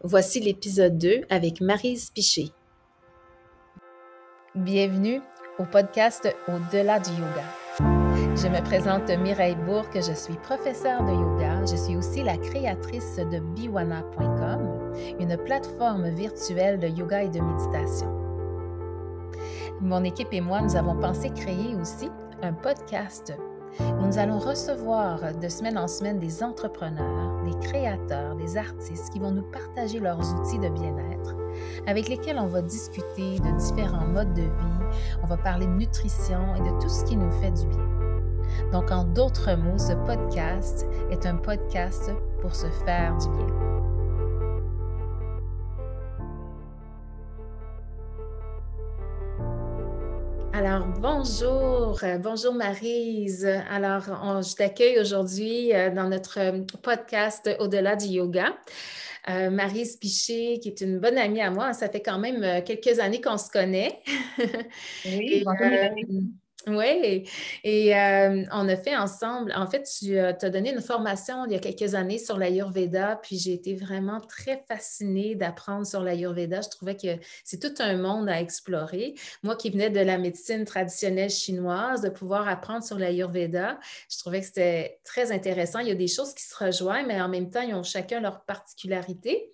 Voici l'épisode 2 avec Maryse Piché. Bienvenue au podcast Au-delà du yoga. Je me présente Mireille Bourque, je suis professeure de yoga. Je suis aussi la créatrice de Biwana.com, une plateforme virtuelle de yoga et de méditation. Mon équipe et moi, nous avons pensé créer aussi un podcast où nous allons recevoir de semaine en semaine des entrepreneurs, des créateurs, des artistes qui vont nous partager leurs outils de bien-être avec lesquels on va discuter de différents modes de vie, on va parler de nutrition et de tout ce qui nous fait du bien. Donc, en d'autres mots, ce podcast est un podcast pour se faire du bien. Alors, bonjour Maryse. Alors, je t'accueille aujourd'hui dans notre podcast Au-delà du yoga. Maryse Piché, qui est une bonne amie à moi, ça fait quand même quelques années qu'on se connaît. Oui, bonjour Mireille. Oui, et on a fait ensemble, en fait, tu t'as donné une formation il y a quelques années sur l'Ayurveda, puis j'ai été vraiment très fascinée d'apprendre sur l'Ayurveda. Je trouvais que c'est tout un monde à explorer. Moi qui venais de la médecine traditionnelle chinoise, de pouvoir apprendre sur l'Ayurveda, je trouvais que c'était très intéressant. Il y a des choses qui se rejoignent, mais en même temps, ils ont chacun leur particularité.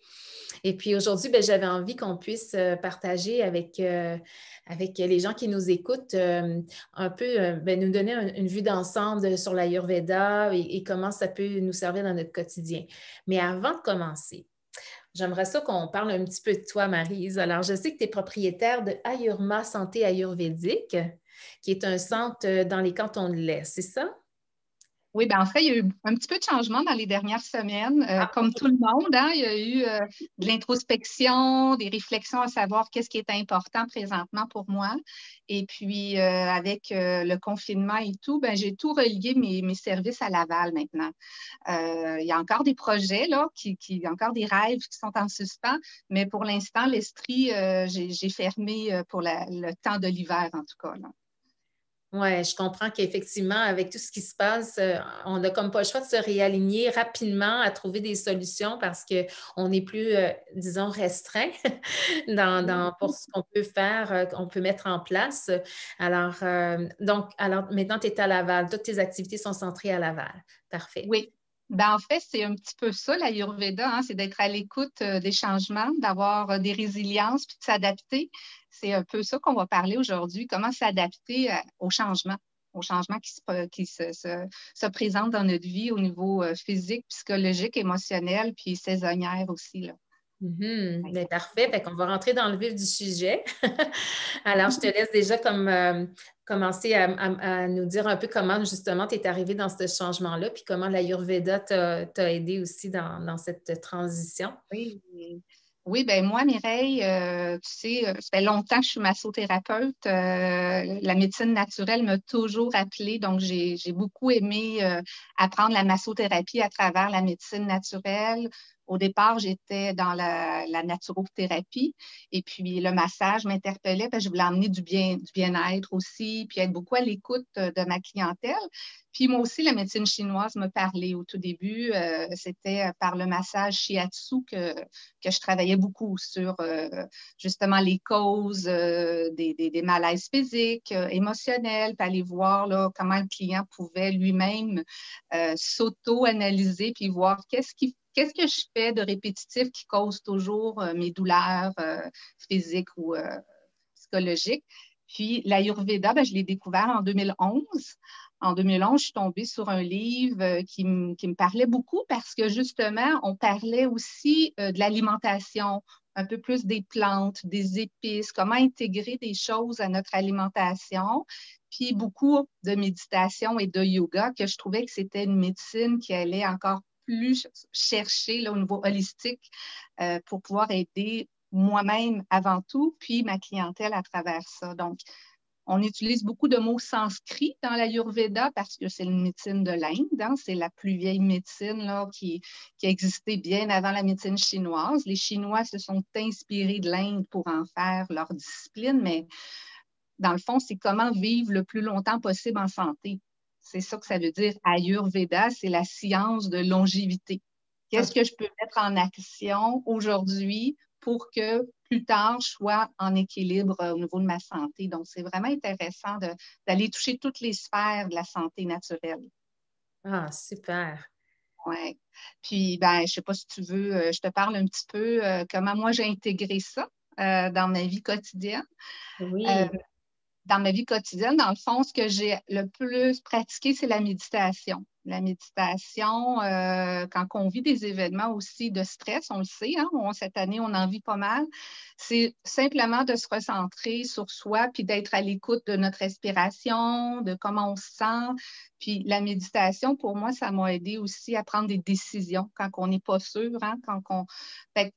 Et puis aujourd'hui, j'avais envie qu'on puisse partager avec les gens qui nous écoutent un peu, nous donner une vue d'ensemble sur l'Ayurveda et comment ça peut nous servir dans notre quotidien. Mais avant de commencer, j'aimerais ça qu'on parle un petit peu de toi, Maryse. Alors, je sais que tu es propriétaire de Ayurma Santé Ayurvédique, qui est un centre dans les cantons de l'Est, c'est ça? Oui, bien en fait, il y a eu un petit peu de changement dans les dernières semaines. Comme tout le monde, hein, il y a eu de l'introspection, des réflexions à savoir qu'est-ce qui est important présentement pour moi. Et puis, avec le confinement et tout, j'ai tout relié mes services à Laval maintenant. Il y a encore des projets, là, encore des rêves qui sont en suspens, mais pour l'instant, l'Estrie, j'ai fermé pour le temps de l'hiver, en tout cas, là. Oui, je comprends qu'effectivement, avec tout ce qui se passe, on n'a comme pas le choix de se réaligner rapidement à trouver des solutions parce qu'on n'est plus, disons, restreint pour ce qu'on peut faire, qu'on peut mettre en place. Alors, alors maintenant, tu es à Laval. Toutes tes activités sont centrées à Laval. Parfait. Oui. En fait, c'est un petit peu ça, l'Ayurveda, hein, c'est d'être à l'écoute des changements, d'avoir des résiliences, puis de s'adapter. C'est un peu ça qu'on va parler aujourd'hui, comment s'adapter aux changements qui se présentent dans notre vie au niveau physique, psychologique, émotionnel, puis saisonnière aussi, là. Parfait. Fait qu'on va rentrer dans le vif du sujet. Alors, je te laisse déjà commencer à nous dire un peu comment justement tu es arrivée dans ce changement-là, puis comment l'Ayurveda t'a aidé aussi dans cette transition. Oui, oui, moi, Mireille, tu sais, ça fait longtemps que je suis massothérapeute. La médecine naturelle m'a toujours appelée, donc j'ai beaucoup aimé apprendre la massothérapie à travers la médecine naturelle. Au départ, j'étais dans la naturothérapie et puis le massage m'interpellait parce que je voulais emmener du bien-être aussi, puis être beaucoup à l'écoute de ma clientèle. Puis moi aussi, la médecine chinoise me parlait au tout début. C'était par le massage shiatsu que je travaillais beaucoup sur justement les causes des malaises physiques, émotionnels, puis aller voir là, comment le client pouvait lui-même s'auto-analyser puis voir qu'est-ce que je fais de répétitif qui cause toujours mes douleurs physiques ou psychologiques. Puis l'Ayurveda, je l'ai découvert en 2011. En 2011, je suis tombée sur un livre qui me parlait beaucoup parce que justement, on parlait aussi de l'alimentation, un peu plus des plantes, des épices, comment intégrer des choses à notre alimentation, puis beaucoup de méditation et de yoga, que je trouvais que c'était une médecine qui allait encore plus chercher là, au niveau holistique pour pouvoir aider moi-même avant tout, puis ma clientèle à travers ça. Donc, on utilise beaucoup de mots sanscrits dans l'Ayurveda parce que c'est une médecine de l'Inde, hein, c'est la plus vieille médecine là, qui a existé bien avant la médecine chinoise. Les Chinois se sont inspirés de l'Inde pour en faire leur discipline, mais dans le fond, c'est comment vivre le plus longtemps possible en santé. C'est ça que ça veut dire Ayurveda, c'est la science de longévité. Qu'est-ce que je peux mettre en action aujourd'hui pour que plus tard, je sois en équilibre au niveau de ma santé? Donc, c'est vraiment intéressant d'aller toucher toutes les sphères de la santé naturelle. Ah, super. Ouais. Puis, ben, je ne sais pas si tu veux, je te parle un petit peu comment moi j'ai intégré ça dans ma vie quotidienne. Euh, Oui. Dans ma vie quotidienne, dans le fond, ce que j'ai le plus pratiqué, c'est la méditation. La méditation, quand on vit des événements aussi de stress, on le sait, hein, cette année, on en vit pas mal, c'est simplement de se recentrer sur soi, puis d'être à l'écoute de notre respiration, de comment on se sent. Puis la méditation, pour moi, ça m'a aidé aussi à prendre des décisions quand on n'est pas sûr, hein, Fait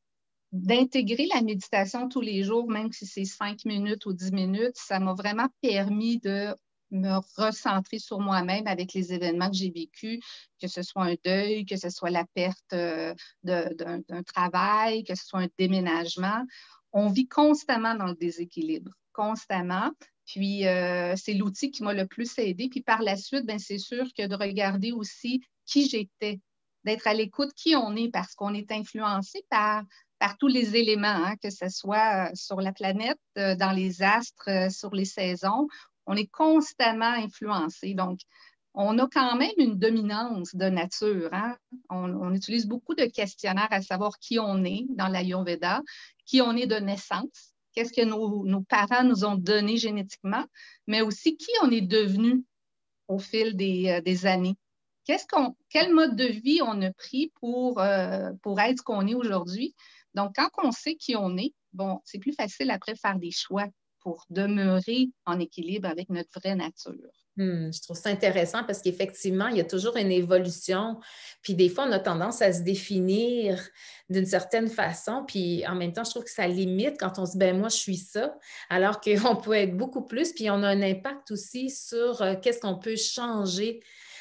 d'intégrer la méditation tous les jours, même si c'est 5 minutes ou 10 minutes, ça m'a vraiment permis de me recentrer sur moi-même avec les événements que j'ai vécus, que ce soit un deuil, que ce soit la perte d'un travail, que ce soit un déménagement. On vit constamment dans le déséquilibre, constamment. Puis, c'est l'outil qui m'a le plus aidé. Puis, par la suite, ben, c'est sûr que de regarder aussi qui j'étais, d'être à l'écoute qui on est, parce qu'on est influencé par tous les éléments, hein, que ce soit sur la planète, dans les astres, sur les saisons. On est constamment influencé. Donc, on a quand même une dominance de nature. Hein? On utilise beaucoup de questionnaires à savoir qui on est dans l'Ayurveda, qui on est de naissance, qu'est-ce que nos parents nous ont donné génétiquement, mais aussi qui on est devenu au fil des années. Quel mode de vie on a pris pour être ce qu'on est aujourd'hui? Donc, quand on sait qui on est, bon, c'est plus facile après de faire des choix pour demeurer en équilibre avec notre vraie nature. Je trouve ça intéressant parce qu'effectivement, il y a toujours une évolution. Puis des fois, on a tendance à se définir d'une certaine façon. Puis en même temps, je trouve que ça limite quand on se dit, ben moi, je suis ça, alors qu'on peut être beaucoup plus. Puis on a un impact aussi sur qu'est-ce qu'on peut changer.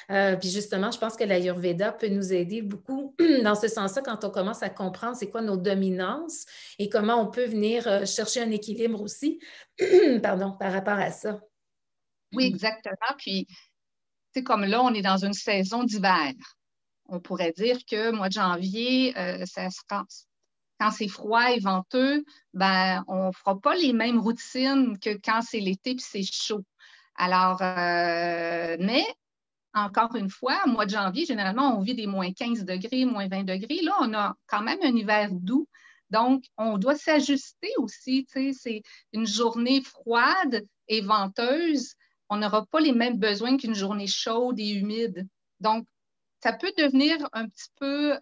Puis justement, je pense que l'Ayurveda peut nous aider beaucoup dans ce sens-là quand on commence à comprendre c'est quoi nos dominances et comment on peut venir chercher un équilibre aussi, pardon, par rapport à ça. Oui, exactement. Puis, c'est comme là, on est dans une saison d'hiver. On pourrait dire que mois de janvier, quand c'est froid et venteux, ben, on ne fera pas les mêmes routines que quand c'est l'été et c'est chaud. Alors, mais encore une fois, au mois de janvier, généralement, on vit des moins 15 degrés, moins 20 degrés. Là, on a quand même un hiver doux. Donc, on doit s'ajuster aussi. C'est une journée froide et venteuse. On n'aura pas les mêmes besoins qu'une journée chaude et humide. Donc, ça peut devenir un petit peu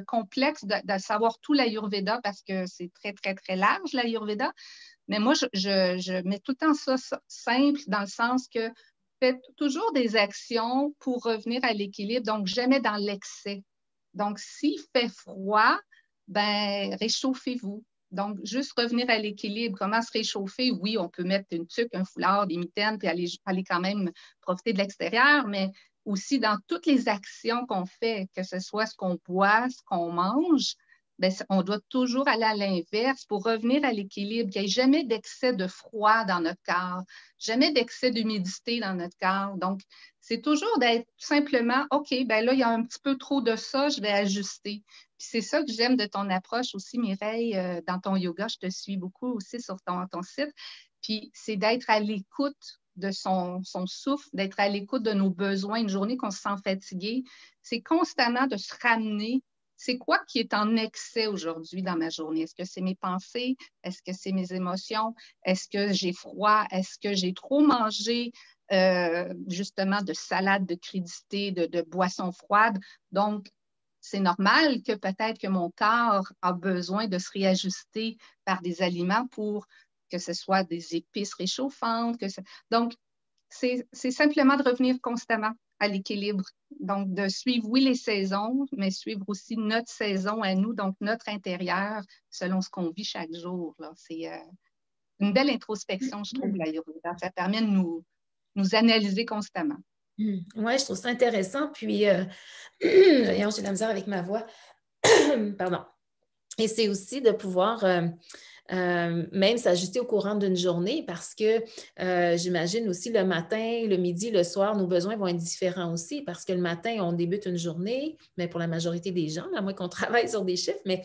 complexe de savoir tout l'Ayurveda parce que c'est très, très, très large, l'Ayurveda. Mais moi, je mets tout le temps ça simple dans le sens que faites toujours des actions pour revenir à l'équilibre, donc jamais dans l'excès. Donc, s'il fait froid, ben réchauffez-vous. Donc, juste revenir à l'équilibre. Comment se réchauffer? Oui, on peut mettre une tuque, un foulard, des mitaines, puis aller quand même profiter de l'extérieur, mais aussi dans toutes les actions qu'on fait, que ce soit ce qu'on boit, ce qu'on mange, bien, on doit toujours aller à l'inverse pour revenir à l'équilibre, qu'il n'y ait jamais d'excès de froid dans notre corps, jamais d'excès d'humidité dans notre corps. Donc, c'est toujours d'être simplement, OK, ben là, il y a un petit peu trop de ça, je vais ajuster. Puis c'est ça que j'aime de ton approche aussi, Mireille, dans ton yoga. Je te suis beaucoup aussi sur ton site. Puis c'est d'être à l'écoute de son souffle, d'être à l'écoute de nos besoins. Une journée qu'on se sent fatigué, c'est constamment de se ramener. C'est quoi qui est en excès aujourd'hui dans ma journée? Est-ce que c'est mes pensées? Est-ce que c'est mes émotions? Est-ce que j'ai froid? Est-ce que j'ai trop mangé justement de salade, de crudité, de boissons froides? Donc, c'est normal que peut-être que mon corps a besoin de se réajuster par des aliments pour que ce soit des épices réchauffantes. Donc, c'est simplement de revenir constamment à l'équilibre. Donc, de suivre, oui, les saisons, mais suivre aussi notre saison à nous, donc notre intérieur, selon ce qu'on vit chaque jour. C'est une belle introspection, je trouve, l'Ayurveda. Ça permet de nous analyser constamment. Oui, je trouve ça intéressant. Puis, j'ai de la misère avec ma voix. Pardon. Et c'est aussi de pouvoir même s'ajuster au courant d'une journée parce que j'imagine aussi le matin, le midi, le soir, nos besoins vont être différents aussi parce que le matin, on débute une journée, mais pour la majorité des gens, à moins qu'on travaille sur des chiffres, mais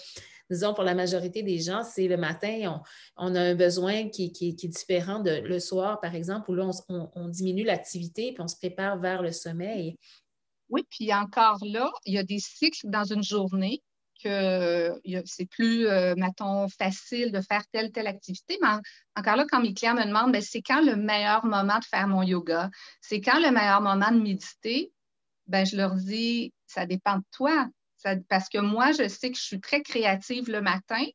disons pour la majorité des gens, c'est le matin, on a un besoin qui est différent de le soir, par exemple, où là, on diminue l'activité puis on se prépare vers le sommeil. Oui, puis encore là, il y a des cycles dans une journée que c'est plus, mettons, facile de faire telle activité. Mais encore là, quand mes clients me demandent, ben, c'est quand le meilleur moment de faire mon yoga? C'est quand le meilleur moment de méditer? Ben, je leur dis, ça dépend de toi. Parce que moi, je sais que je suis très créative le matin.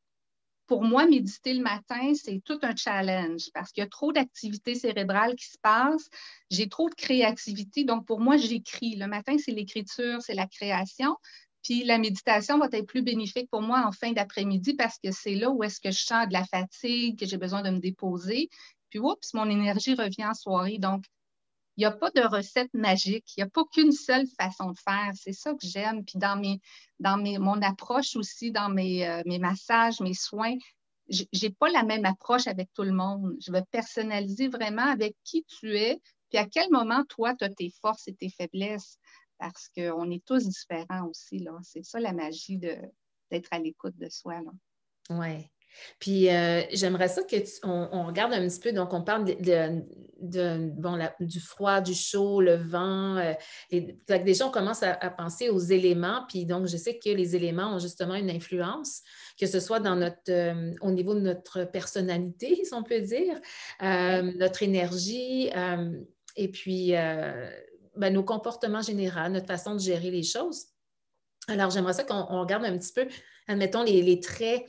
Pour moi, méditer le matin, c'est tout un challenge parce qu'il y a trop d'activités cérébrales qui se passent. J'ai trop de créativité. Donc, pour moi, j'écris. Le matin, c'est l'écriture, c'est la création. Puis la méditation va être plus bénéfique pour moi en fin d'après-midi parce que c'est là où est-ce que je sens de la fatigue, que j'ai besoin de me déposer. Puis, oups, mon énergie revient en soirée. Donc, il n'y a pas de recette magique. Il n'y a pas qu'une seule façon de faire. C'est ça que j'aime. Puis mon approche aussi, dans mes massages, mes soins, je n'ai pas la même approche avec tout le monde. Je vais personnaliser vraiment avec qui tu es, puis à quel moment, toi, tu as tes forces et tes faiblesses. Parce qu'on est tous différents aussi, là. C'est ça la magie d'être à l'écoute de soi, là. Oui. Puis j'aimerais ça on regarde un petit peu, donc on parle du froid, du chaud, le vent. Déjà, on commence à penser aux éléments, puis donc je sais que les éléments ont justement une influence, que ce soit au niveau de notre personnalité, si on peut dire, notre énergie, et puis ben, nos comportements généraux, notre façon de gérer les choses. Alors, j'aimerais ça qu'on regarde un petit peu, admettons, les traits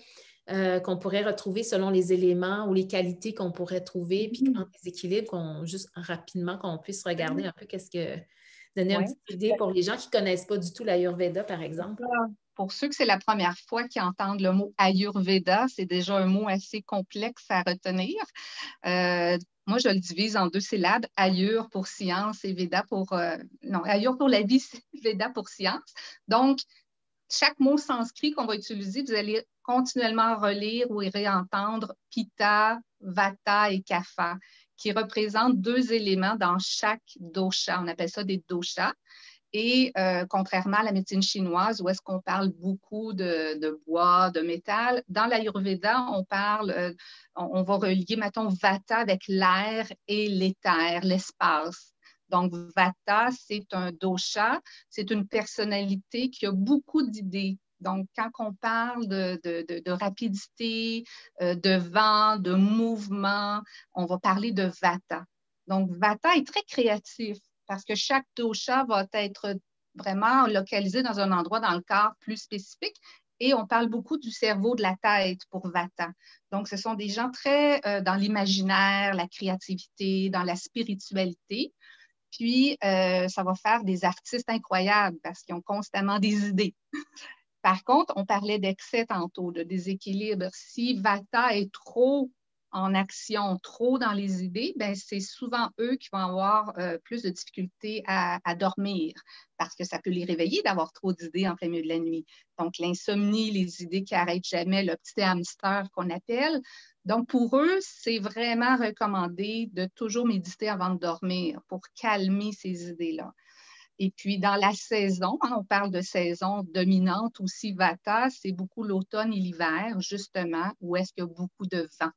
qu'on pourrait retrouver selon les éléments ou les qualités qu'on pourrait trouver, puis en déséquilibre, juste rapidement, qu'on puisse regarder un peu donner une Ouais. petite idée pour les gens qui ne connaissent pas du tout l'Ayurveda, par exemple. Pour ceux que c'est la première fois qu'ils entendent le mot Ayurveda, c'est déjà un mot assez complexe à retenir. Moi, je le divise en 2 syllabes, Ayur pour science et Veda pour... non, Ayur pour la vie, Veda pour science. Donc, chaque mot sanskrit qu'on va utiliser, vous allez continuellement relire ou réentendre Pitta, Vata et Kapha, qui représentent 2 éléments dans chaque dosha. On appelle ça des doshas. Et contrairement à la médecine chinoise, où est-ce qu'on parle beaucoup de bois, de métal, dans l'Ayurveda, on va relier, mettons, Vata avec l'air et l'éther, l'espace. Donc, Vata, c'est un dosha, c'est une personnalité qui a beaucoup d'idées. Donc, quand on parle de rapidité, de vent, de mouvement, on va parler de Vata. Donc, Vata est très créatif parce que chaque dosha va être vraiment localisé dans un endroit dans le corps plus spécifique. Et on parle beaucoup du cerveau de la tête pour Vata. Donc, ce sont des gens très dans l'imaginaire, la créativité, dans la spiritualité. Puis, ça va faire des artistes incroyables parce qu'ils ont constamment des idées. Par contre, on parlait d'excès tantôt, de déséquilibre. Si Vata est trop en action, trop dans les idées, ben c'est souvent eux qui vont avoir plus de difficultés à dormir parce que ça peut les réveiller d'avoir trop d'idées en plein milieu de la nuit. Donc, l'insomnie, les idées qui n'arrêtent jamais, le petit hamster qu'on appelle. Donc, pour eux, c'est vraiment recommandé de toujours méditer avant de dormir pour calmer ces idées-là. Et puis, dans la saison, on parle de saison dominante aussi, Vata, c'est beaucoup l'automne et l'hiver, justement, où est-ce qu'il y a beaucoup de vent,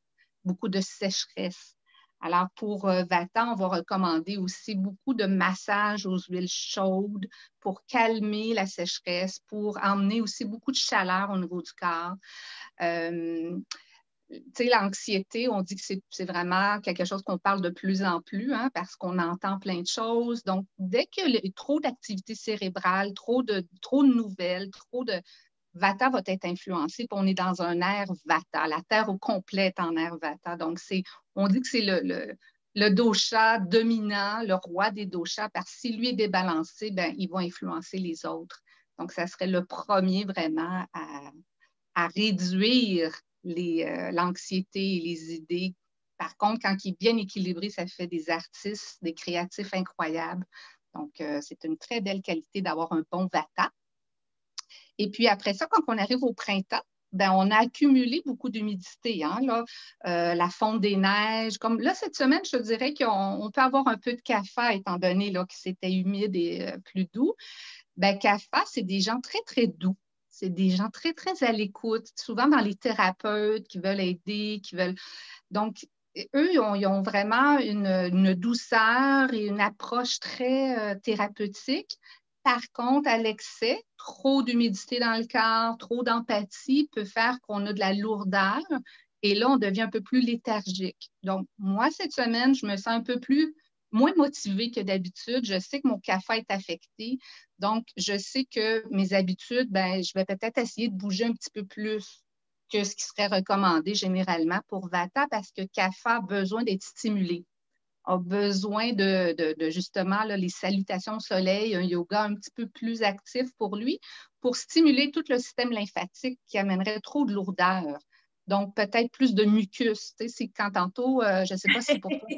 beaucoup de sécheresse. Alors, pour Vata, on va recommander aussi beaucoup de massages aux huiles chaudes pour calmer la sécheresse, pour emmener aussi beaucoup de chaleur au niveau du corps. L'anxiété, on dit que c'est vraiment quelque chose qu'on parle de plus en plus parce qu'on entend plein de choses. Donc, dès qu'il y a trop d'activité cérébrale, trop de nouvelles, Vata va être influencé, puis on est dans un air Vata. La Terre au complet est en air Vata. Donc, on dit que c'est le dosha dominant, le roi des doshas, parce que si lui est débalancé, ben, il va influencer les autres. Donc, ça serait le premier vraiment à réduire l'anxiété et les idées. Par contre, quand il est bien équilibré, ça fait des artistes, des créatifs incroyables. Donc, c'est une très belle qualité d'avoir un bon Vata. Et puis après ça, quand on arrive au printemps, ben, on a accumulé beaucoup d'humidité, hein, là, la fonte des neiges. Comme là, cette semaine, je te dirais qu'on peut avoir un peu de CAFA, étant donné là, que c'était humide et plus doux. Ben, CAFA, c'est des gens très, très doux. C'est des gens très, très à l'écoute, souvent dans les thérapeutes qui veulent aider, qui veulent. Donc, eux, ils ont vraiment une douceur et une approche très thérapeutique. Par contre, à l'excès, trop d'humidité dans le corps, trop d'empathie peut faire qu'on a de la lourdeur et là, on devient un peu plus léthargique. Donc, moi, cette semaine, je me sens un peu moins motivée que d'habitude. Je sais que mon café est affecté. Donc, je sais que mes habitudes, ben, je vais peut-être essayer de bouger un petit peu plus que ce qui serait recommandé généralement pour Vata parce que CAFA a besoin d'être stimulé, a besoin de justement là, les salutations au soleil, un yoga un petit peu plus actif pour lui, pour stimuler tout le système lymphatique qui amènerait trop de lourdeur. Donc, peut-être plus de mucus. Tu sais, c'est quand tantôt, je ne sais pas si pour toi,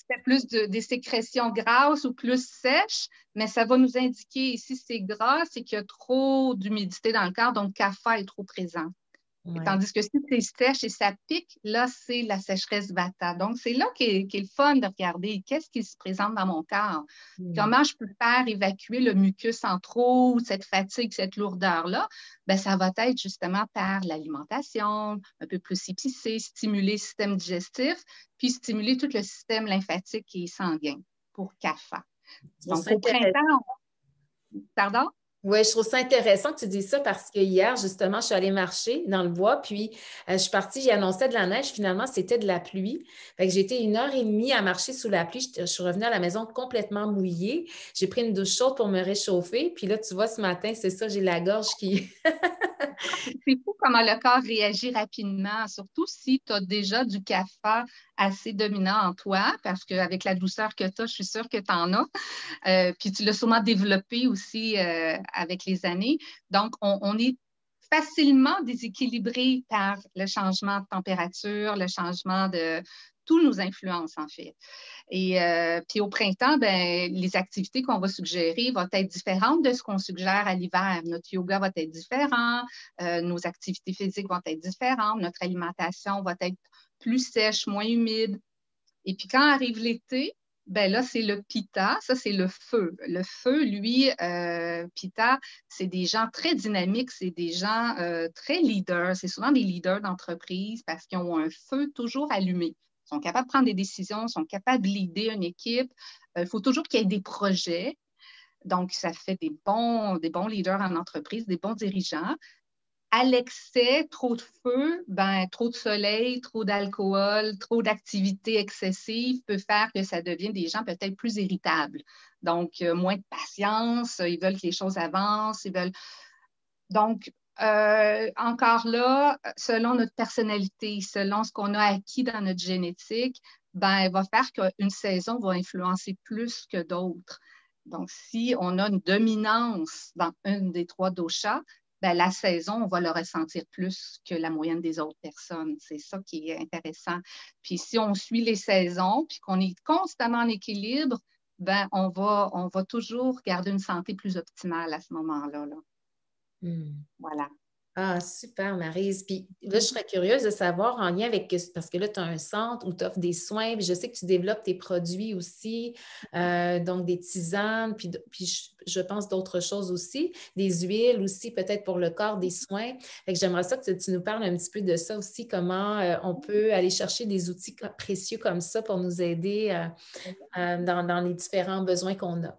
c'était plus des sécrétions grasses ou plus sèches, mais ça va nous indiquer si c'est gras, c'est qu'il y a trop d'humidité dans le corps, donc CAFA est trop présent. Ouais. Tandis que si c'est sèche et ça pique, là, c'est la sécheresse Vata. Donc, c'est là qu'est le fun de regarder qu'est-ce qui se présente dans mon corps. Comment je peux faire évacuer le mucus en trop, cette fatigue, cette lourdeur-là? Ben, ça va être justement par l'alimentation, un peu plus épicée, stimuler le système digestif, puis stimuler tout le système lymphatique et sanguin pour CAFA. Je trouve Donc, ça au intéressant. printemps, pardon? Oui, je trouve ça intéressant que tu dises ça parce que hier, justement, je suis allée marcher dans le bois, puis je suis partie, j'ai annoncé de la neige, finalement, c'était de la pluie. Fait que j'ai été 1 heure et demie à marcher sous la pluie. Je suis revenue à la maison complètement mouillée. J'ai pris une douche chaude pour me réchauffer. Puis là, tu vois, ce matin, c'est ça, j'ai la gorge qui. C'est fou comment le corps réagit rapidement, surtout si tu as déjà du café assez dominant en toi, parce qu'avec la douceur que tu as, je suis sûre que tu en as. Puis tu l'as sûrement développé aussi avec les années. Donc, on est facilement déséquilibré par le changement de température, le changement de. Tout nous influence, en fait. Et puis au printemps, ben, les activités qu'on va suggérer vont être différentes de ce qu'on suggère à l'hiver. Notre yoga va être différent, nos activités physiques vont être différentes, notre alimentation va être plus sèche, moins humide. Et puis quand arrive l'été, ben là, c'est le Pitta, ça, c'est le feu. Le feu, lui, Pitta, c'est des gens très dynamiques, c'est des gens très leaders. C'est souvent des leaders d'entreprise parce qu'ils ont un feu toujours allumé. Ils sont capables de prendre des décisions, ils sont capables de leader une équipe. Il faut toujours qu'il y ait des projets. Donc, ça fait des bons leaders en entreprise, des bons dirigeants. À l'excès, trop de feu, ben, trop de soleil, trop d'alcool, trop d'activités excessives peut faire que ça devienne des gens peut-être plus irritables. Donc, moins de patience, ils veulent que les choses avancent, ils veulent. Donc, encore là, selon notre personnalité, selon ce qu'on a acquis dans notre génétique, ben, elle va faire qu'une saison va influencer plus que d'autres. Donc, si on a une dominance dans une des trois doshas, ben, la saison, on va le ressentir plus que la moyenne des autres personnes. C'est ça qui est intéressant. Puis si on suit les saisons, puis qu'on est constamment en équilibre, ben, on va toujours garder une santé plus optimale à ce moment-là, là. Hmm. Voilà. Ah, super, Maryse. Puis là, je serais curieuse de savoir en lien avec, parce que là, tu as un centre où tu offres des soins, puis je sais que tu développes tes produits aussi, donc des tisanes, puis je pense d'autres choses aussi, des huiles aussi, peut-être pour le corps, des soins. Fait que j'aimerais ça que tu nous parles un petit peu de ça aussi, comment on peut aller chercher des outils précieux comme ça pour nous aider dans les différents besoins qu'on a.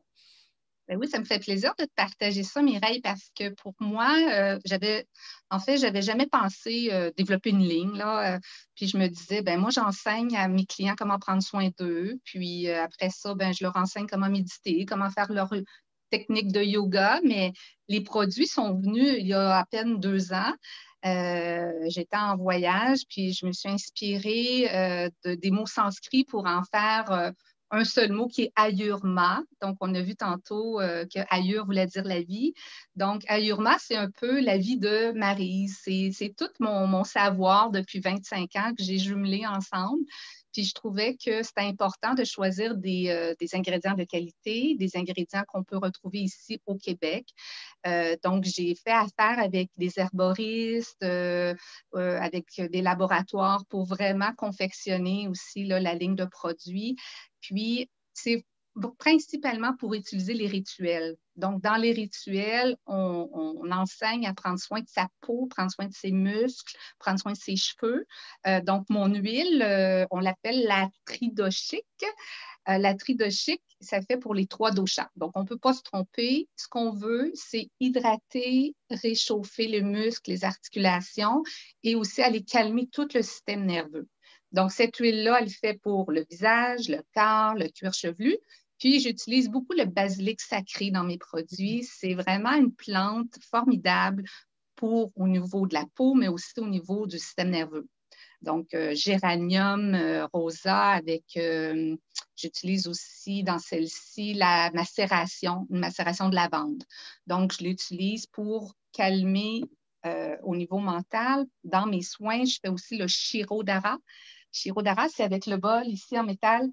Ben oui, ça me fait plaisir de te partager ça, Mireille, parce que pour moi, j'avais jamais pensé développer une ligne, là. Puis je me disais, ben moi, j'enseigne à mes clients comment prendre soin d'eux. Puis après ça, ben, je leur enseigne comment méditer, comment faire leur technique de yoga. Mais les produits sont venus il y a à peine 2 ans. J'étais en voyage, puis je me suis inspirée des mots sanscrits pour en faire un seul mot qui est Ayurma. Donc, on a vu tantôt que Ayur voulait dire la vie. Donc, Ayurma, c'est un peu la vie de Maryse. C'est tout mon savoir depuis 25 ans que j'ai jumelé ensemble. Puis je trouvais que c'était important de choisir des ingrédients de qualité, des ingrédients qu'on peut retrouver ici au Québec. Donc, j'ai fait affaire avec des herboristes, avec des laboratoires pour vraiment confectionner aussi là, la ligne de produits. Puis, c'est principalement pour utiliser les rituels. Donc, dans les rituels, on enseigne à prendre soin de sa peau, prendre soin de ses muscles, prendre soin de ses cheveux. Donc, mon huile, on l'appelle la tridoshique. La tridoshique, ça fait pour les 3 doshas. Donc, on ne peut pas se tromper. Ce qu'on veut, c'est hydrater, réchauffer les muscles, les articulations et aussi aller calmer tout le système nerveux. Donc, cette huile-là, elle fait pour le visage, le corps, le cuir chevelu. Puis, j'utilise beaucoup le basilic sacré dans mes produits. C'est vraiment une plante formidable pour au niveau de la peau, mais aussi au niveau du système nerveux. Donc, géranium rosa avec, j'utilise aussi dans celle-ci une macération de lavande. Donc, je l'utilise pour calmer au niveau mental. Dans mes soins, je fais aussi le Shirodara. Shirodara, c'est avec le bol ici en métal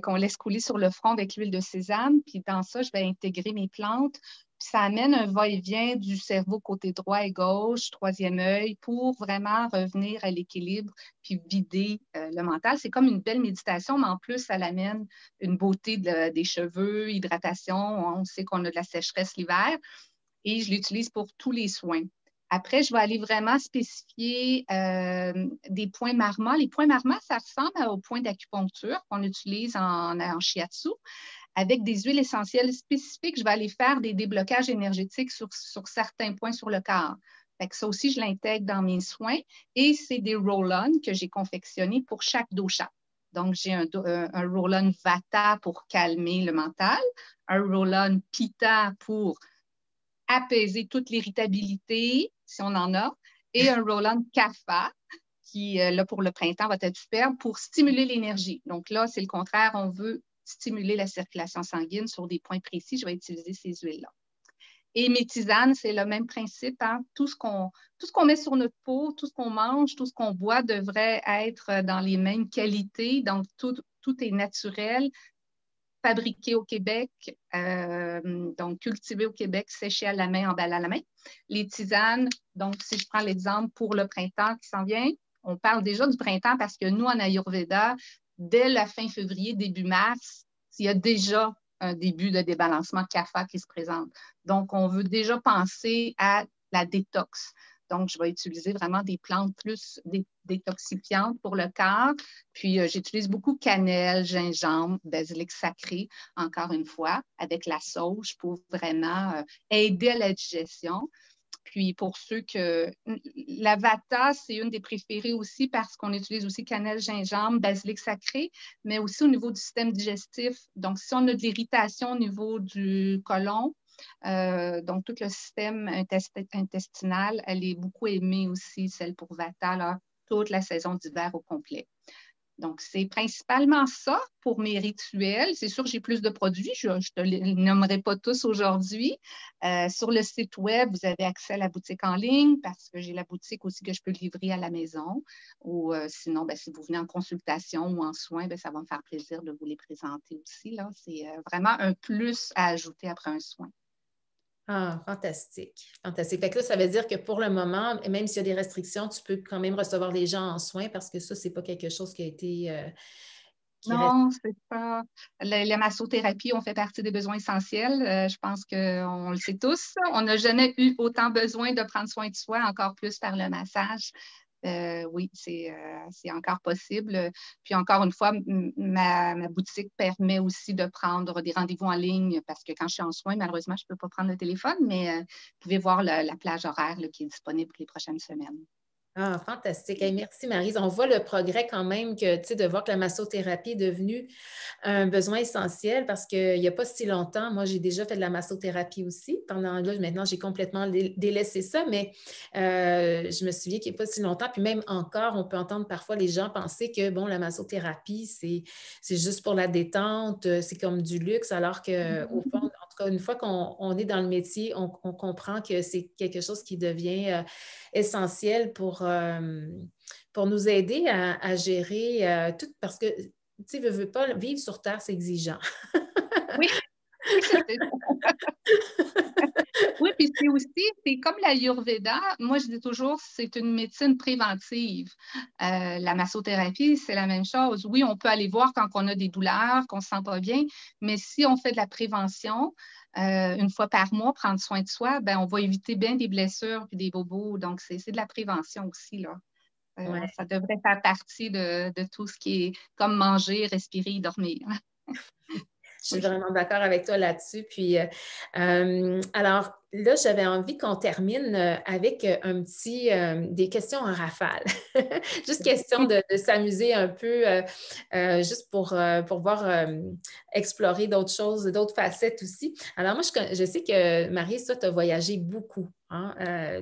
qu'on laisse couler sur le front avec l'huile de sésame. Puis dans ça, je vais intégrer mes plantes. Puis ça amène un va-et-vient du cerveau côté droit et gauche, troisième œil, pour vraiment revenir à l'équilibre puis vider le mental. C'est comme une belle méditation, mais en plus, ça amène une beauté des cheveux, hydratation. On sait qu'on a de la sécheresse l'hiver et je l'utilise pour tous les soins. Après, je vais aller vraiment spécifier des points marma. Les points marma, ça ressemble aux points d'acupuncture qu'on utilise en shiatsu. Avec des huiles essentielles spécifiques, je vais aller faire des déblocages énergétiques sur certains points sur le corps. Fait que ça aussi, je l'intègre dans mes soins. Et c'est des roll-on que j'ai confectionnés pour chaque dosha. Donc, j'ai un roll-on vata pour calmer le mental, un roll-on pitta pour apaiser toute l'irritabilité, si on en a, et un roll-on kapha qui, là, pour le printemps, va être superbe pour stimuler l'énergie. Donc là, c'est le contraire, on veut stimuler la circulation sanguine sur des points précis. Je vais utiliser ces huiles-là. Et mes tisanes, c'est le même principe. Hein? Tout ce qu'on met sur notre peau, tout ce qu'on mange, tout ce qu'on boit devrait être dans les mêmes qualités. Donc, tout est naturel, fabriqué au Québec, donc cultivé au Québec, séché à la main, emballé à la main. Les tisanes, donc si je prends l'exemple pour le printemps qui s'en vient, on parle déjà du printemps parce que nous, en Ayurveda, dès la fin février, début mars, il y a déjà un début de débalancement kapha qui se présente. Donc, on veut déjà penser à la détox. Donc, je vais utiliser vraiment des plantes plus détoxifiantes pour le corps. Puis, j'utilise beaucoup cannelle, gingembre, basilic sacré, encore une fois, avec la sauge pour vraiment aider à la digestion. Puis pour ceux que la vata, c'est une des préférées aussi parce qu'on utilise aussi cannelle, gingembre, basilic sacré, mais aussi au niveau du système digestif. Donc, si on a de l'irritation au niveau du côlon, donc tout le système intestinal, elle est beaucoup aimée aussi, celle pour vata, là, toute la saison d'hiver au complet. Donc, c'est principalement ça pour mes rituels. C'est sûr que j'ai plus de produits. Je ne te les nommerai pas tous aujourd'hui. Sur le site Web, vous avez accès à la boutique en ligne parce que j'ai la boutique aussi que je peux livrer à la maison. Ou sinon, ben, si vous venez en consultation ou en soins, ben, ça va me faire plaisir de vous les présenter aussi. Là. C'est vraiment un plus à ajouter après un soin. Ah, fantastique. Fantastique. Fait que là, ça veut dire que pour le moment, même s'il y a des restrictions, tu peux quand même recevoir les gens en soins parce que ça, c'est pas quelque chose qui a été qui reste. Non, c'est pas. La massothérapie, on fait partie des besoins essentiels. Je pense qu'on le sait tous. On n'a jamais eu autant besoin de prendre soin de soi, encore plus par le massage. Oui, c'est encore possible. Puis encore une fois, ma boutique permet aussi de prendre des rendez-vous en ligne parce que quand je suis en soins, malheureusement, je ne peux pas prendre le téléphone, mais vous pouvez voir la plage horaire là, qui est disponible pour les prochaines semaines. Ah, fantastique. Hey, merci, Maryse. On voit le progrès quand même que, tu sais, de voir que la massothérapie est devenue un besoin essentiel parce qu'il n'y a pas si longtemps, moi, j'ai déjà fait de la massothérapie aussi. Maintenant, j'ai complètement délaissé ça, mais je me souviens qu'il n'y a pas si longtemps. Puis même encore, on peut entendre parfois les gens penser que, bon, la massothérapie, c'est juste pour la détente, c'est comme du luxe, alors qu'au fond, en tout tout cas, une fois qu'on est dans le métier, on comprend que c'est quelque chose qui devient essentiel pour nous aider à gérer tout, parce que, tu sais, veux pas, vivre sur Terre, c'est exigeant. Oui, oui, c'est oui, puis c'est aussi, c'est comme l'Ayurveda. Moi, je dis toujours, c'est une médecine préventive. La massothérapie, c'est la même chose. Oui, on peut aller voir quand on a des douleurs, qu'on ne se sent pas bien, mais si on fait de la prévention, une fois par mois, prendre soin de soi, ben, on va éviter bien des blessures et des bobos. Donc, c'est de la prévention aussi, là. Ouais. Ça devrait faire partie de tout ce qui est comme manger, respirer, dormir. Je suis Oui. vraiment d'accord avec toi là-dessus. Puis, alors là, j'avais envie qu'on termine avec des questions en rafale. Juste question de s'amuser un peu, juste pour voir explorer d'autres choses, d'autres facettes aussi. Alors, moi, je sais que Marie, toi, tu as voyagé beaucoup. Hein?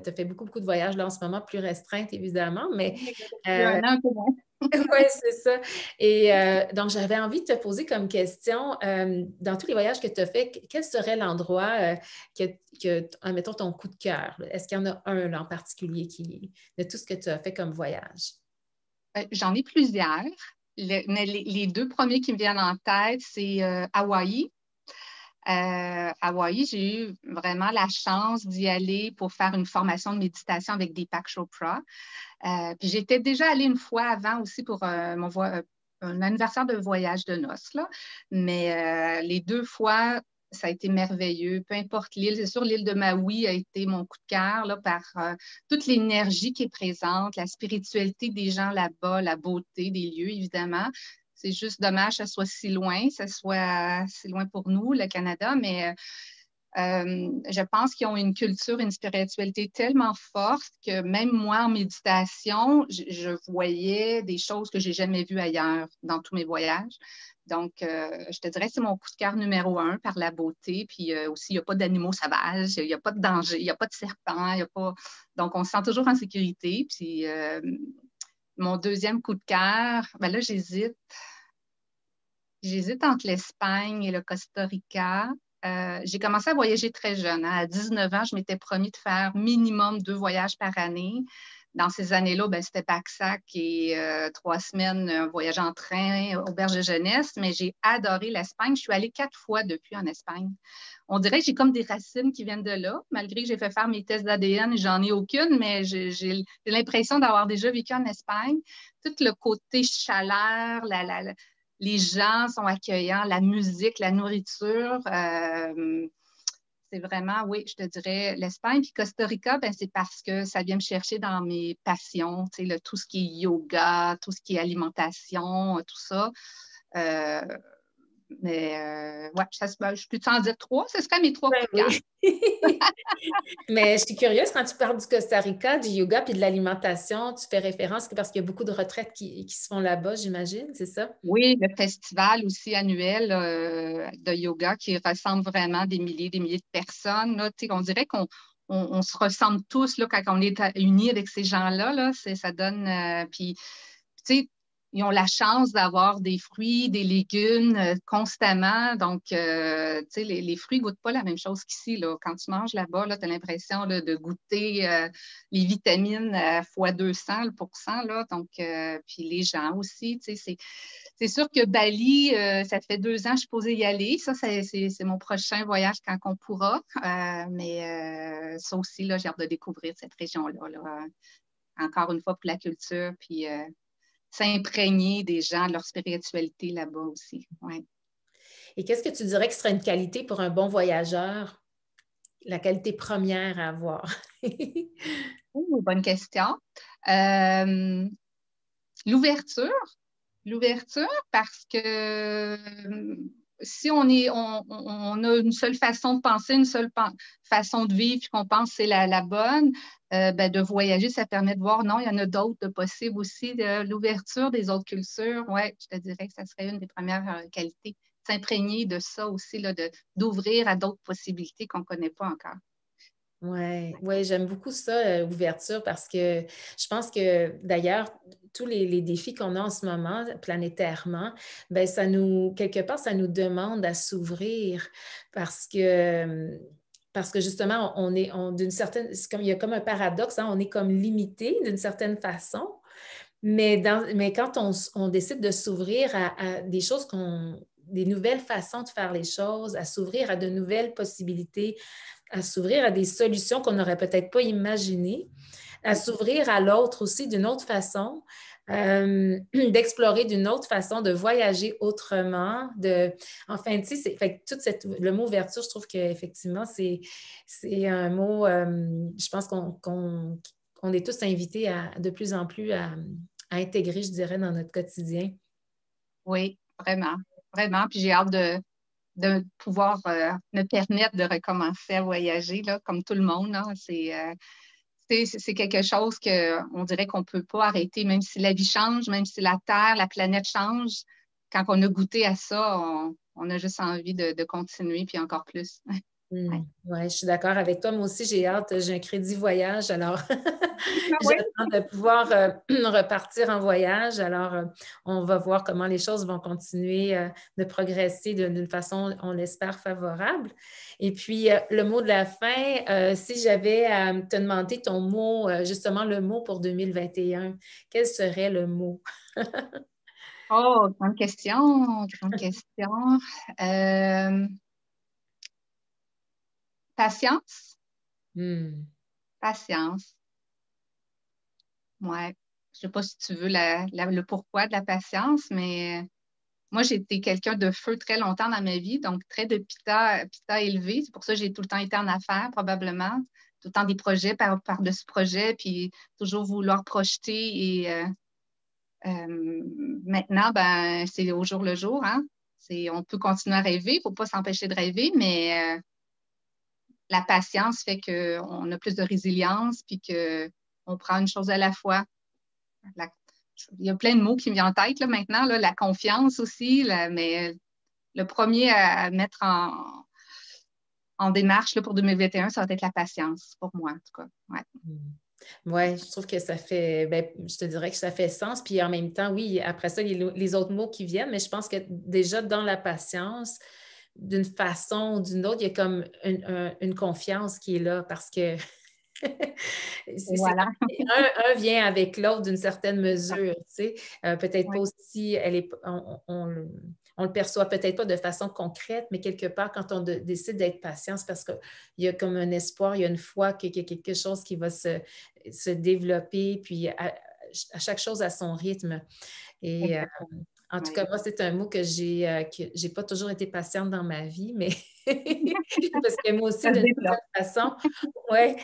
Tu as fait beaucoup, beaucoup de voyages là en ce moment, plus restreintes, évidemment, mais Il y a un an, un peu moins. oui, c'est ça. Et donc, j'avais envie de te poser comme question, dans tous les voyages que tu as fait, quel serait l'endroit admettons, ton coup de cœur? Est-ce qu'il y en a un là, en particulier de tout ce que tu as fait comme voyage? J'en ai plusieurs, mais les deux premiers qui me viennent en tête, c'est Hawaï. Hawaï, j'ai eu vraiment la chance d'y aller pour faire une formation de méditation avec Deepak Chopra. Puis j'étais déjà allée une fois avant aussi pour un anniversaire de voyage de noces, là. Mais les deux fois, ça a été merveilleux. Peu importe l'île, c'est sûr, l'île de Maui a été mon coup de cœur là, par toute l'énergie qui est présente, la spiritualité des gens là-bas, la beauté des lieux, évidemment. C'est juste dommage que ça soit si loin, ça soit si loin pour nous, le Canada, mais je pense qu'ils ont une culture, une spiritualité tellement forte que même moi, en méditation, je voyais des choses que j'ai jamais vues ailleurs dans tous mes voyages. Donc, je te dirais que c'est mon coup de cœur numéro un par la beauté. Puis aussi, il n'y a pas d'animaux sauvages, il n'y a pas de danger, il n'y a pas de serpents, il y a pas... Donc, on se sent toujours en sécurité. Puis, mon deuxième coup de cœur, ben là, j'hésite. J'hésite entre l'Espagne et le Costa Rica. J'ai commencé à voyager très jeune, hein. À 19 ans, je m'étais promis de faire minimum 2 voyages par année. Dans ces années-là, ben, c'était pack-sac et 3 semaines, un voyage en train, auberge de jeunesse. Mais j'ai adoré l'Espagne. Je suis allée 4 fois depuis en Espagne. On dirait que j'ai comme des racines qui viennent de là, malgré que j'ai fait faire mes tests d'ADN et j'en ai aucune, mais j'ai l'impression d'avoir déjà vécu en Espagne. Tout le côté chaleur, les gens sont accueillants, la musique, la nourriture. C'est vraiment, oui, je te dirais l'Espagne. Puis Costa Rica, ben, c'est parce que ça vient me chercher dans mes passions, tu sais, tout ce qui est yoga, tout ce qui est alimentation, tout ça. Euh, mais ouais, je peux t'en dire 3? Ce serait mes 3 Ben coups de cœur. oui. Mais je suis curieuse, quand tu parles du Costa Rica, du yoga puis de l'alimentation, tu fais référence parce qu'il y a beaucoup de retraites qui se font là-bas, j'imagine, c'est ça? Oui, le festival aussi annuel de yoga qui rassemble vraiment des milliers de personnes. Là, on dirait qu'on se ressemble tous là, quand on est unis avec ces gens-là. Là, ça donne. Puis, tu sais, ils ont la chance d'avoir des fruits, des légumes constamment. Donc, tu sais, les fruits ne goûtent pas la même chose qu'ici. Là. Quand tu manges là-bas, là, tu as l'impression là, de goûter les vitamines fois 200 le pourcent. Là. Donc, puis les gens aussi, tu sais, c'est sûr que Bali, ça fait 2 ans que je suis posée y aller. Ça, c'est mon prochain voyage quand on pourra. Mais ça aussi, là, j'ai hâte de découvrir cette région-là. Là. Encore une fois, pour la culture, puis s'imprégner des gens, de leur spiritualité là-bas aussi. Ouais. Et qu'est-ce que tu dirais que serait une qualité pour un bon voyageur? La qualité première à avoir? Bonne question. Euh, l'ouverture. L'ouverture, parce que si on a une seule façon de penser, une seule façon de vivre, puis qu'on pense que c'est la bonne, ben, de voyager, ça permet de voir, non, il y en a d'autres de possibles aussi. L'ouverture des autres cultures, oui, je te dirais que ça serait une des premières qualités. S'imprégner de ça aussi, là, d'ouvrir à d'autres possibilités qu'on ne connaît pas encore. Ouais, ouais, j'aime beaucoup ça, ouverture, parce que je pense que d'ailleurs, tous les défis qu'on a en ce moment, planétairement, ben ça nous, quelque part, ça nous demande à s'ouvrir parce que justement, d'une certaine, c'est comme, il y a comme un paradoxe, hein, on est comme limité d'une certaine façon, mais quand on décide de s'ouvrir à des choses des nouvelles façons de faire les choses, à s'ouvrir à de nouvelles possibilités, à s'ouvrir à des solutions qu'on n'aurait peut-être pas imaginées, à s'ouvrir à l'autre aussi d'une autre façon, d'explorer d'une autre façon, de voyager autrement, enfin, tu sais, le mot ouverture, je trouve qu'effectivement, c'est un mot, je pense qu'on est tous invités de plus en plus à intégrer, je dirais, dans notre quotidien. Oui, vraiment, vraiment. Puis j'ai hâte de pouvoir me permettre de recommencer à voyager, là, comme tout le monde. Là. C'est quelque chose qu'on dirait qu'on ne peut pas arrêter, même si la vie change, même si la Terre, la planète change. Quand on a goûté à ça, on a juste envie de continuer, puis encore plus. Ouais. Oui, je suis d'accord avec toi. Moi aussi, j'ai hâte. J'ai un crédit voyage, alors Ah oui. j'attends de pouvoir repartir en voyage. Alors, on va voir comment les choses vont continuer de progresser d'une façon, on l'espère, favorable. Et puis, le mot de la fin, si j'avais à te demander ton mot, justement le mot pour 2021, quel serait le mot? Oh, grande question, grande question. Euh, Patience, Hmm. patience. Ouais. Je sais pas si tu veux le pourquoi de la patience, mais moi, j'ai été quelqu'un de feu très longtemps dans ma vie, donc très de pita élevé. C'est pour ça que j'ai tout le temps été en affaires, probablement. Tout le temps des projets par-dessus projets, puis toujours vouloir projeter. Et maintenant, ben, c'est au jour le jour, hein. On peut continuer à rêver, il ne faut pas s'empêcher de rêver, mais la patience fait qu'on a plus de résilience, puis qu'on prend une chose à la fois. La- il y a plein de mots qui me viennent en tête là, maintenant, là, la confiance aussi, mais le premier à mettre en démarche là, pour 2021, ça va être la patience, pour moi, en tout cas. Ouais. Oui, je trouve que ça fait, ben, je te dirais que ça fait sens. Puis en même temps, oui, après ça, les autres mots qui viennent, mais je pense que déjà dans la patience, d'une façon ou d'une autre, il y a comme une confiance qui est là parce que Voilà. un vient avec l'autre d'une certaine mesure, tu sais. Peut-être pas Ouais. aussi, on le perçoit peut-être pas de façon concrète, mais quelque part, quand on décide d'être patient, c'est parce qu'il y a comme un espoir, il y a une foi qu'il y a quelque chose qui va se développer, puis à chaque chose à son rythme. Et Exactement. en tout Ouais. cas, moi, c'est un mot que j'ai pas toujours été patiente dans ma vie, mais parce que moi aussi, Ça se d'une développe. certaine façon, ouais,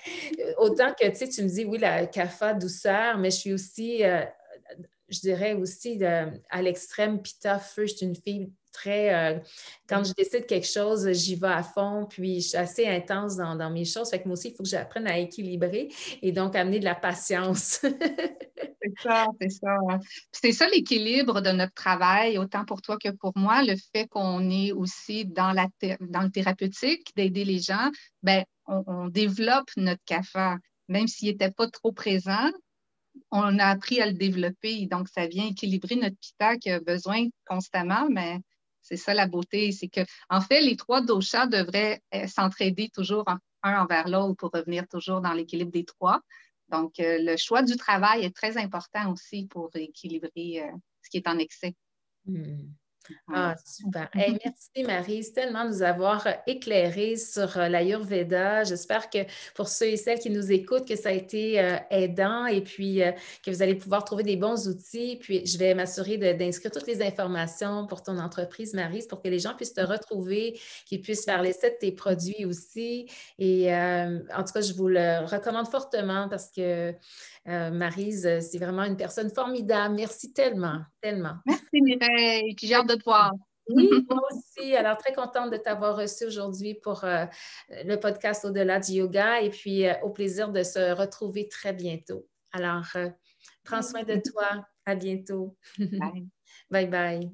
autant que, tu sais, tu me dis, oui, la CAFA, douceur, mais je suis aussi, je dirais aussi à l'extrême, pita, feu. Je suis une fille très, quand je décide quelque chose, j'y vais à fond, puis je suis assez intense dans mes choses. Fait que moi aussi, il faut que j'apprenne à équilibrer et donc amener de la patience. C'est ça, c'est ça. C'est ça l'équilibre de notre travail, autant pour toi que pour moi, le fait qu'on est aussi dans le thérapeutique, d'aider les gens, ben, on développe notre CAFA. Même s'il n'était pas trop présent, on a appris à le développer. Donc, ça vient équilibrer notre pita qui a besoin constamment, mais c'est ça la beauté. C'est que, en fait, les trois doshas devraient s'entraider toujours un envers l'autre pour revenir toujours dans l'équilibre des trois. Donc, le choix du travail est très important aussi pour équilibrer ce qui est en excès. Hmm. Ouais. Ah, super. Hey, merci Maryse, tellement de nous avoir éclairés sur l'Ayurveda. J'espère que pour ceux et celles qui nous écoutent, que ça a été aidant et puis que vous allez pouvoir trouver des bons outils. Puis je vais m'assurer d'inscrire toutes les informations pour ton entreprise, Maryse, pour que les gens puissent te retrouver, qu'ils puissent faire l'essai de tes produits aussi. Et en tout cas, je vous le recommande fortement parce que Maryse, c'est vraiment une personne formidable. Merci tellement, tellement. Merci Mireille, puis j'ai hâte de te voir. Oui, moi aussi. Alors, très contente de t'avoir reçu aujourd'hui pour le podcast Au-delà du yoga et puis au plaisir de se retrouver très bientôt. Alors, prends soin de toi. À bientôt. Bye. Bye bye.